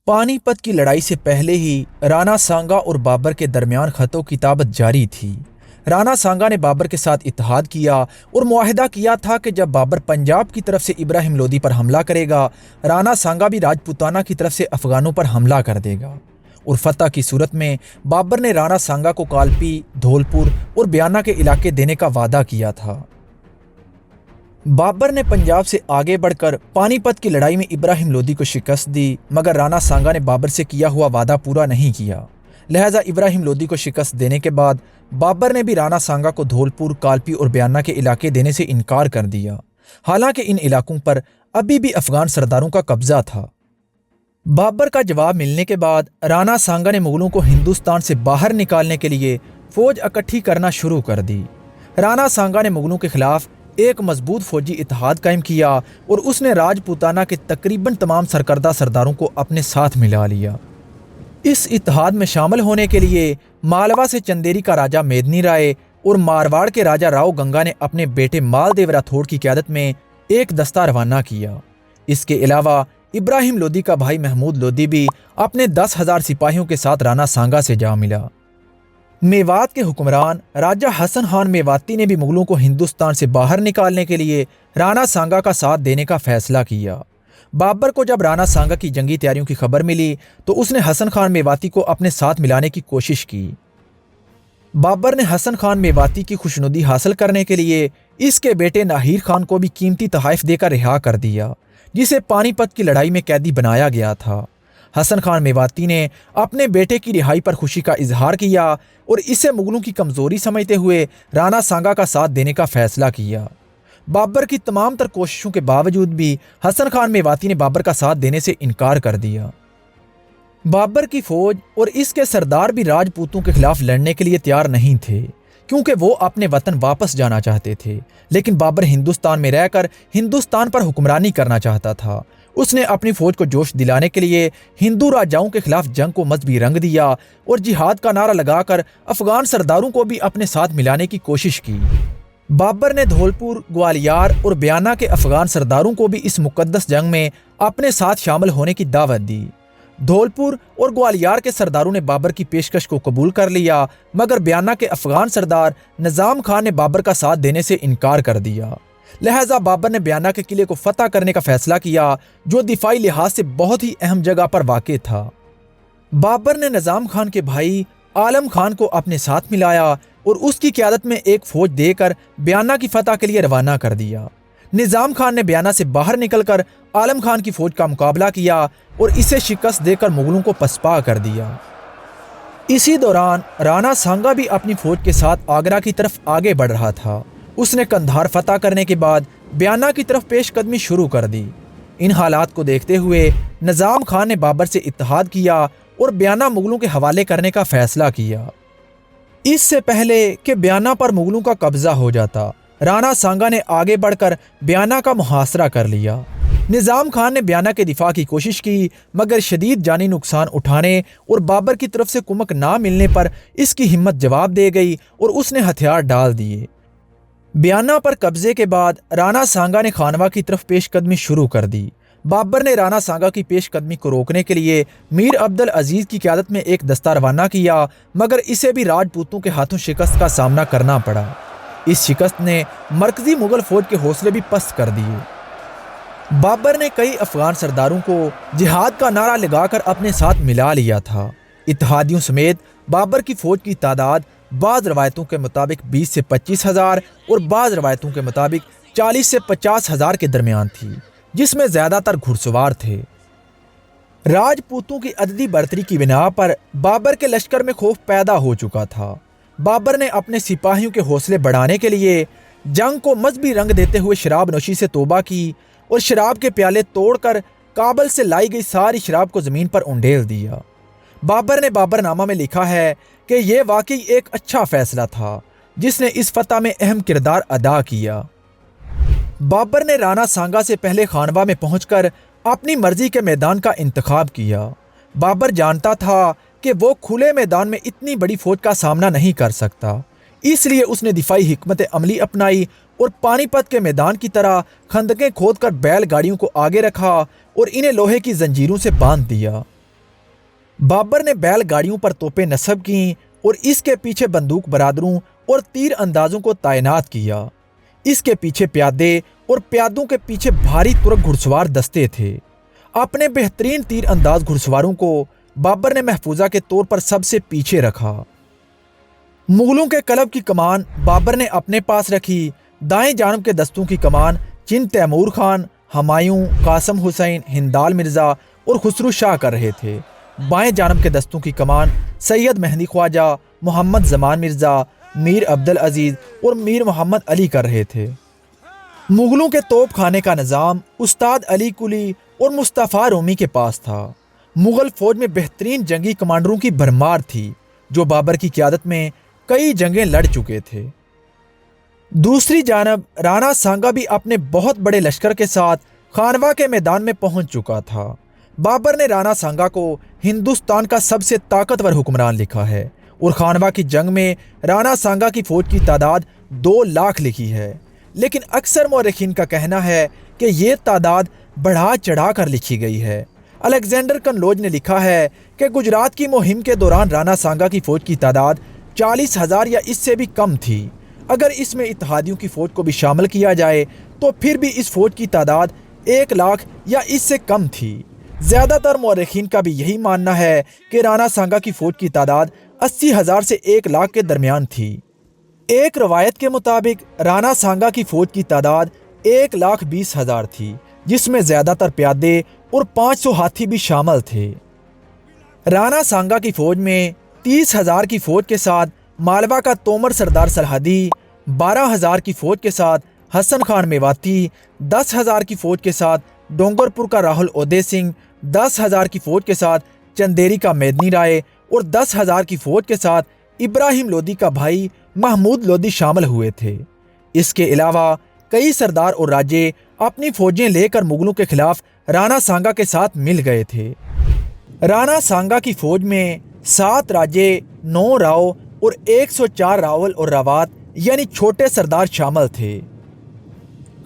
پانی پت کی لڑائی سے پہلے ہی رانا سانگا اور بابر کے درمیان خط و کتابت جاری تھی۔ رانا سانگا نے بابر کے ساتھ اتحاد کیا اور معاہدہ کیا تھا کہ جب بابر پنجاب کی طرف سے ابراہیم لودھی پر حملہ کرے گا، رانا سانگا بھی راجپوتانہ کی طرف سے افغانوں پر حملہ کر دے گا، اور فتح کی صورت میں بابر نے رانا سانگا کو کالپی، دھولپور اور بیانہ کے علاقے دینے کا وعدہ کیا تھا۔ بابر نے پنجاب سے آگے بڑھ کر پانی پت کی لڑائی میں ابراہیم لودھی کو شکست دی، مگر رانا سانگا نے بابر سے کیا ہوا وعدہ پورا نہیں کیا، لہٰذا ابراہیم لودھی کو شکست دینے کے بعد بابر نے بھی رانا سانگا کو دھولپور، کالپی اور بیانہ کے علاقے دینے سے انکار کر دیا، حالانکہ ان علاقوں پر ابھی بھی افغان سرداروں کا قبضہ تھا۔ بابر کا جواب ملنے کے بعد رانا سانگا نے مغلوں کو ہندوستان سے باہر نکالنے کے لیے فوج اکٹھی کرنا شروع کر دی۔ رانا سانگا نے مغلوں کے خلاف ایک مضبوط فوجی اتحاد قائم کیا اور اس نے راجپوتانہ کے تقریباً تمام سرکردہ سرداروں کو اپنے ساتھ ملا لیا۔ اس اتحاد میں شامل ہونے کے لیے مالوا سے چندیری کا راجہ میدنی رائے اور مارواڑ کے راجہ راؤ گنگا نے اپنے بیٹے مال دیو راتھوڑ کی قیادت میں ایک دستہ روانہ کیا۔ اس کے علاوہ ابراہیم لودھی کا بھائی محمود لودھی بھی اپنے 10,000 سپاہیوں کے ساتھ رانا سانگا سے جا ملا۔ میوات کے حکمران راجہ حسن خان میواتی نے بھی مغلوں کو ہندوستان سے باہر نکالنے کے لیے رانا سانگا کا ساتھ دینے کا فیصلہ کیا۔ بابر کو جب رانا سانگا کی جنگی تیاریوں کی خبر ملی تو اس نے حسن خان میواتی کو اپنے ساتھ ملانے کی کوشش کی۔ بابر نے حسن خان میواتی کی خوشنودی حاصل کرنے کے لیے اس کے بیٹے ناہیر خان کو بھی قیمتی تحائف دے کر رہا کر دیا، جسے پانی پت کی لڑائی میں قیدی بنایا گیا تھا۔ حسن خان میواتی نے اپنے بیٹے کی رہائی پر خوشی کا اظہار کیا اور اسے مغلوں کی کمزوری سمجھتے ہوئے رانا سانگا کا ساتھ دینے کا فیصلہ کیا۔ بابر کی تمام تر کوششوں کے باوجود بھی حسن خان میواتی نے بابر کا ساتھ دینے سے انکار کر دیا۔ بابر کی فوج اور اس کے سردار بھی راجپوتوں کے خلاف لڑنے کے لیے تیار نہیں تھے، کیونکہ وہ اپنے وطن واپس جانا چاہتے تھے، لیکن بابر ہندوستان میں رہ کر ہندوستان پر حکمرانی کرنا چاہتا تھا۔ اس نے اپنی فوج کو جوش دلانے کے لیے ہندو راجاؤں کے خلاف جنگ کو مذہبی رنگ دیا اور جہاد کا نعرہ لگا کر افغان سرداروں کو بھی اپنے ساتھ ملانے کی کوشش کی۔ بابر نے دھولپور، گوالیار اور بیانہ کے افغان سرداروں کو بھی اس مقدس جنگ میں اپنے ساتھ شامل ہونے کی دعوت دی۔ دھولپور اور گوالیار کے سرداروں نے بابر کی پیشکش کو قبول کر لیا، مگر بیانہ کے افغان سردار نظام خان نے بابر کا ساتھ دینے سے انکار کر دیا، لہٰذا بابر نے بیانہ کے قلعے کو فتح کرنے کا فیصلہ کیا، جو دفاعی لحاظ سے بہت ہی اہم جگہ پر واقع تھا۔ بابر نے نظام خان کے بھائی عالم خان کو اپنے ساتھ ملایا اور اس کی قیادت میں ایک فوج دے کر بیانہ کی فتح کے لیے روانہ کر دیا۔ نظام خان نے بیانہ سے باہر نکل کر عالم خان کی فوج کا مقابلہ کیا اور اسے شکست دے کر مغلوں کو پسپا کر دیا۔ اسی دوران رانا سانگا بھی اپنی فوج کے ساتھ آگرہ کی طرف آگے بڑھ رہا تھا۔ اس نے قندھار فتح کرنے کے بعد بیانہ کی طرف پیش قدمی شروع کر دی۔ ان حالات کو دیکھتے ہوئے نظام خان نے بابر سے اتحاد کیا اور بیانہ مغلوں کے حوالے کرنے کا فیصلہ کیا۔ اس سے پہلے کہ بیانہ پر مغلوں کا قبضہ ہو جاتا، رانا سانگا نے آگے بڑھ کر بیانہ کا محاصرہ کر لیا۔ نظام خان نے بیانہ کے دفاع کی کوشش کی، مگر شدید جانی نقصان اٹھانے اور بابر کی طرف سے کمک نہ ملنے پر اس کی ہمت جواب دے گئی اور اس نے ہتھیار ڈال دیے۔ بیانہ پر قبضے کے بعد رانا سانگا نے خانوا کی طرف پیش قدمی شروع کر دی۔ بابر نے رانا سانگا کی پیش قدمی کو روکنے کے لیے میر عبد العزیز کی قیادت میں ایک دستہ روانہ کیا، مگر اسے بھی راجپوتوں کے ہاتھوں شکست کا سامنا کرنا پڑا۔ اس شکست نے مرکزی مغل فوج کے حوصلے بھی پست کر دیے۔ بابر نے کئی افغان سرداروں کو جہاد کا نعرہ لگا کر اپنے ساتھ ملا لیا تھا۔ اتحادیوں سمیت بابر کی فوج کی تعداد بعض روایتوں کے مطابق 20 سے 25,000 اور بعض روایتوں کے مطابق 40 سے 50,000 کے درمیان تھی، جس میں زیادہ تر گھڑ سوار تھے۔ راجپوتوں کی عددی برتری کی بنا پر بابر کے لشکر میں خوف پیدا ہو چکا تھا۔ بابر نے اپنے سپاہیوں کے حوصلے بڑھانے کے لیے جنگ کو مذہبی رنگ دیتے ہوئے شراب نوشی سے توبہ کی اور شراب کے پیالے توڑ کر کابل سے لائی گئی ساری شراب کو زمین پر انڈیل دیا۔ بابر نے بابر نامہ میں لکھا ہے کہ یہ واقعی ایک اچھا فیصلہ تھا، جس نے اس فتح میں اہم کردار ادا کیا۔ بابر نے رانا سانگا سے پہلے خانوا میں پہنچ کر اپنی مرضی کے میدان کا انتخاب کیا۔ بابر جانتا تھا کہ وہ کھلے میدان میں اتنی بڑی فوج کا سامنا نہیں کر سکتا، اس لیے اس نے دفاعی حکمت عملی اپنائی اور پانی پت کے میدان کی طرح خندقیں کھود کر بیل گاڑیوں کو آگے رکھا اور انہیں لوہے کی زنجیروں سے باندھ دیا۔ بابر نے بیل گاڑیوں پر توپیں نصب کیں اور اس کے پیچھے بندوق برادروں اور تیر اندازوں کو تعینات کیا۔ اس کے پیچھے پیادے اور پیادوں کے پیچھے بھاری ترک گھڑسوار دستے تھے۔ اپنے بہترین تیر انداز گھڑسواروں کو بابر نے محفوظہ کے طور پر سب سے پیچھے رکھا۔ مغلوں کے قلب کی کمان بابر نے اپنے پاس رکھی۔ دائیں جانب کے دستوں کی کمان چن تیمور خان، ہمایوں، قاسم حسین، ہندال مرزا اور خسرو شاہ کر رہے تھے۔ بائیں جانب کے دستوں کی کمان سید مہندی خواجہ، محمد زمان مرزا، میر عبدالعزیز اور میر محمد علی کر رہے تھے۔ مغلوں کے توپ خانے کا نظام استاد علی کلی اور مصطفیٰ رومی کے پاس تھا۔ مغل فوج میں بہترین جنگی کمانڈروں کی بھرمار تھی جو بابر کی قیادت میں کئی جنگیں لڑ چکے تھے۔ دوسری جانب رانا سانگا بھی اپنے بہت بڑے لشکر کے ساتھ خانوا کے میدان میں پہنچ چکا تھا۔ بابر نے رانا سانگا کو ہندوستان کا سب سے طاقتور حکمران لکھا ہے اور خانوا کی جنگ میں رانا سانگا کی فوج کی تعداد 2 لاکھ لکھی ہے، لیکن اکثر مورخین کا کہنا ہے کہ یہ تعداد بڑھا چڑھا کر لکھی گئی ہے۔ الیگزینڈر کنلوج نے لکھا ہے کہ گجرات کی مہم کے دوران رانا سانگا کی فوج کی تعداد 40,000 یا اس سے بھی کم تھی۔ اگر اس میں اتحادیوں کی فوج کو بھی شامل کیا جائے تو پھر بھی اس فوج کی تعداد 1 لاکھ یا اس سے کم تھی۔ زیادہ تر مورخین کا بھی یہی ماننا ہے کہ رانا سانگا کی فوج کی تعداد 80,000 سے 1 لاکھ کے درمیان تھی۔ ایک روایت کے مطابق رانا سانگا کی فوج کی تعداد 1,20,000 تھی، جس میں زیادہ تر پیادے اور 500 ہاتھی بھی شامل تھے۔ رانا سانگا کی فوج میں 30,000 کی فوج کے ساتھ مالوا کا تومر سردار سلحادی، 12,000 کی فوج کے ساتھ حسن خان میواتی، 10,000 کی فوج کے ساتھ ڈونگر پور کا راہل اودے سنگھ، 10,000 کی فوج کے ساتھ چندیری کا میدنی رائے اور 10,000 کی فوج کے ساتھ ابراہیم لودھی کا بھائی محمود لودھی شامل ہوئے تھے۔ اس کے علاوہ کئی سردار اور راجے اپنی فوجیں لے کر مغلوں کے خلاف رانا سانگا کے ساتھ مل گئے تھے۔ رانا سانگا کی فوج میں 7 راجے، 9 راؤ اور 104 راول اور راوات یعنی چھوٹے سردار شامل تھے۔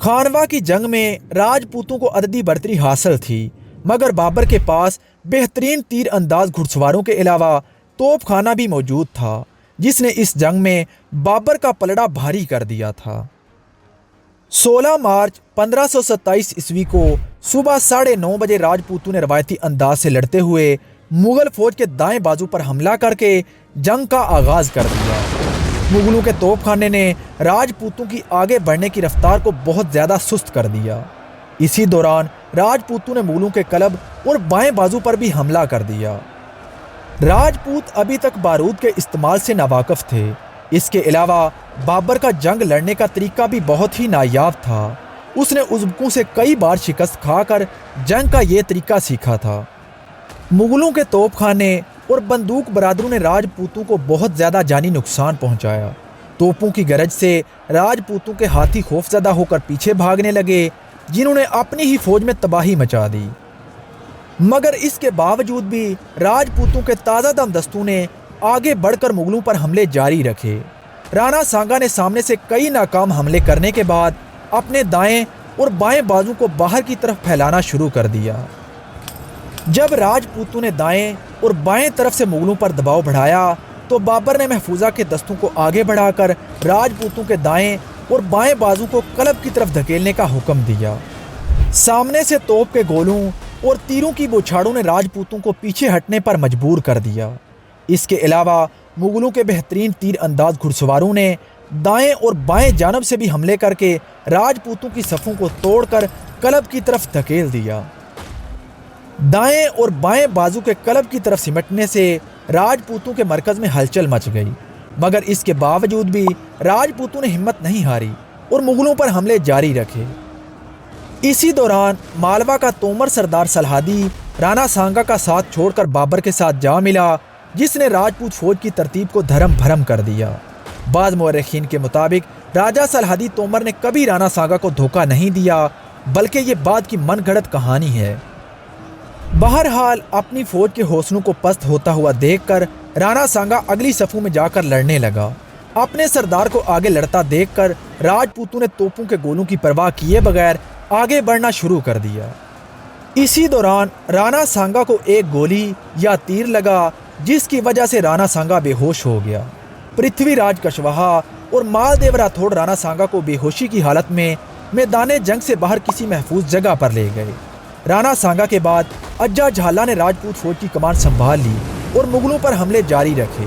خانوا کی جنگ میں راجپوتوں کو عددی برتری حاصل تھی، مگر بابر کے پاس بہترین تیر انداز گھڑسواروں کے علاوہ توپ خانہ بھی موجود تھا، جس نے اس جنگ میں بابر کا پلڑا بھاری کر دیا تھا۔ 16 مارچ 1527 عیسوی کو صبح 9:30 بجے راجپوتوں نے روایتی انداز سے لڑتے ہوئے مغل فوج کے دائیں بازو پر حملہ کر کے جنگ کا آغاز کر دیا۔ مغلوں کے توپ خانے نے راجپوتوں کی آگے بڑھنے کی رفتار کو بہت زیادہ سست کر دیا۔ اسی دوران راجپوتوں نے مغلوں کے قلب اور بائیں بازو پر بھی حملہ کر دیا۔ راجپوت ابھی تک بارود کے استعمال سے ناواقف تھے۔ اس کے علاوہ بابر کا جنگ لڑنے کا طریقہ بھی بہت ہی نایاب تھا۔ اس نے ازبکوں سے کئی بار شکست کھا کر جنگ کا یہ طریقہ سیکھا تھا۔ مغلوں کے توپ خانے اور بندوق برادروں نے راجپوتوں کو بہت زیادہ جانی نقصان پہنچایا۔ توپوں کی گرج سے راجپوتوں کے ہاتھی خوفزدہ ہو کر پیچھے بھاگنے لگے، جنہوں نے اپنی ہی فوج میں تباہی مچا دی۔ مگر اس کے باوجود بھی راجپوتوں کے تازہ دم دستوں نے آگے بڑھ کر مغلوں پر حملے جاری رکھے۔ رانا سانگا نے سامنے سے کئی ناکام حملے کرنے کے بعد اپنے دائیں اور بائیں بازو کو باہر کی طرف پھیلانا شروع کر دیا۔ جب راجپوتوں نے دائیں اور بائیں طرف سے مغلوں پر دباؤ بڑھایا تو بابر نے محفوظہ کے دستوں کو آگے بڑھا کر راجپوتوں کے دائیں اور بائیں بازو کو قلب کی طرف دھکیلنے کا حکم دیا۔ سامنے سے توپ کے گولوں اور تیروں کی بوچھاڑوں نے راجپوتوں کو پیچھے ہٹنے پر مجبور کر دیا۔ اس کے علاوہ مغلوں کے بہترین تیر انداز گھڑسواروں نے دائیں اور بائیں جانب سے بھی حملے کر کے راجپوتوں کی صفوں کو توڑ کر قلب کی طرف دھکیل دیا۔ دائیں اور بائیں بازو کے قلب کی طرف سمٹنے سے راجپوتوں کے مرکز میں ہلچل مچ گئی، مگر اس کے باوجود بھی راجپوتوں نے ہمت نہیں ہاری اور مغلوں پر حملے جاری رکھے۔ اسی دوران مالوا کا تومر سردار سلحادی رانا سانگا کا ساتھ چھوڑ کر بابر کے ساتھ جا ملا، جس نے راجپوت فوج کی ترتیب کو دھرم بھرم کر دیا۔ بعض مورخین کے مطابق راجہ سلحادی تومر نے کبھی رانا سانگا کو دھوکہ نہیں دیا، بلکہ یہ بعد کی من گھڑت کہانی ہے۔ بہرحال اپنی فوج کے حوصلوں کو پست ہوتا ہوا دیکھ کر رانا سانگا اگلی صفوں میں جا کر لڑنے لگا۔ اپنے سردار کو آگے لڑتا دیکھ کر راجپوتوں نے توپوں کے گولوں کی پرواہ کیے بغیر آگے بڑھنا شروع کر دیا۔ اسی دوران رانا سانگا کو ایک گولی یا تیر لگا جس کی وجہ سے رانا سانگا بے ہوش ہو گیا۔ پرتھوی راج کشواہا اور مالدیو راتھوڑ رانا سانگا کو بے ہوشی کی حالت میں میدان جنگ سے باہر کسی محفوظ جگہ پر لے گئے۔ رانا سانگا کے بعد اجا جھالا نے راجپوت فوج کی کمان سنبھال لی اور مغلوں پر حملے جاری رکھے۔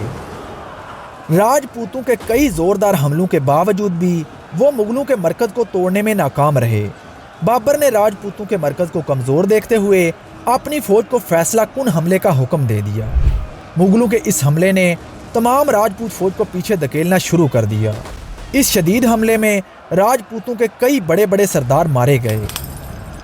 راجپوتوں کے کئی زوردار حملوں کے باوجود بھی وہ مغلوں کے مرکز کو توڑنے میں ناکام رہے۔ بابر نے راجپوتوں کے مرکز کو کمزور دیکھتے ہوئے اپنی فوج کو فیصلہ کن حملے کا حکم دے دیا۔ مغلوں کے اس حملے نے تمام راجپوت فوج کو پیچھے دھکیلنا شروع کر دیا۔ اس شدید حملے میں راجپوتوں کے کئی بڑے بڑے سردار مارے گئے،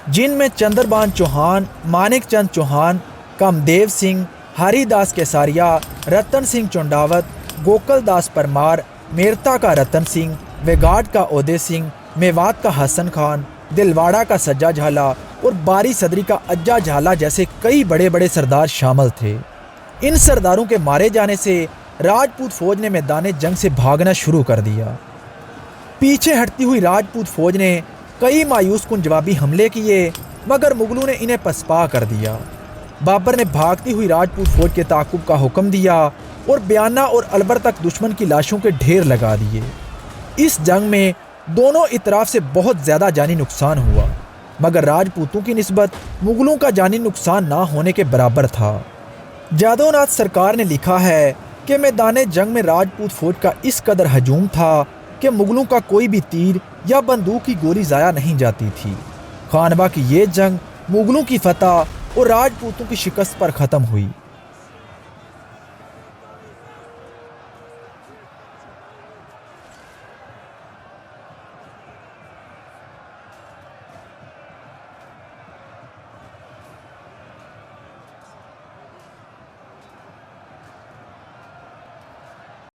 جن میں چندربان چوہان، مانک چند چوہان، کامدیو سنگھ، ہری داس کیساریا، رتن سنگھ چونڈاوت، گوکل داس پرمار، میرتا کا رتن سنگھ، ویگاٹ کا اودے سنگھ، میوات کا حسن خان، دلواڑا کا سجا جھالا اور باری صدری کا اجا جھالا جیسے کئی بڑے بڑے سردار شامل تھے۔ ان سرداروں کے مارے جانے سے راجپوت فوج نے میدان جنگ سے بھاگنا شروع کر دیا۔ پیچھے ہٹتی ہوئی راجپوت فوج نے کئی مایوس کن جوابی حملے کیے، مگر مغلوں نے انہیں پسپا کر دیا۔ بابر نے بھاگتی ہوئی راجپوت فوج کے تعاقب کا حکم دیا اور بیانہ اور البر تک دشمن کی لاشوں کے ڈھیر لگا دیے۔ اس جنگ میں دونوں اطراف سے بہت زیادہ جانی نقصان ہوا، مگر راجپوتوں کی نسبت مغلوں کا جانی نقصان نہ ہونے کے برابر تھا۔ جادو ناتھ سرکار نے لکھا ہے کہ میدان جنگ میں راجپوت فوج کا اس قدر ہجوم تھا کہ مغلوں کا کوئی بھی تیر یا بندوق کی گولی ضائع نہیں جاتی تھی۔ خانوا کی یہ جنگ مغلوں کی فتح اور راجپوتوں کی شکست پر ختم ہوئی۔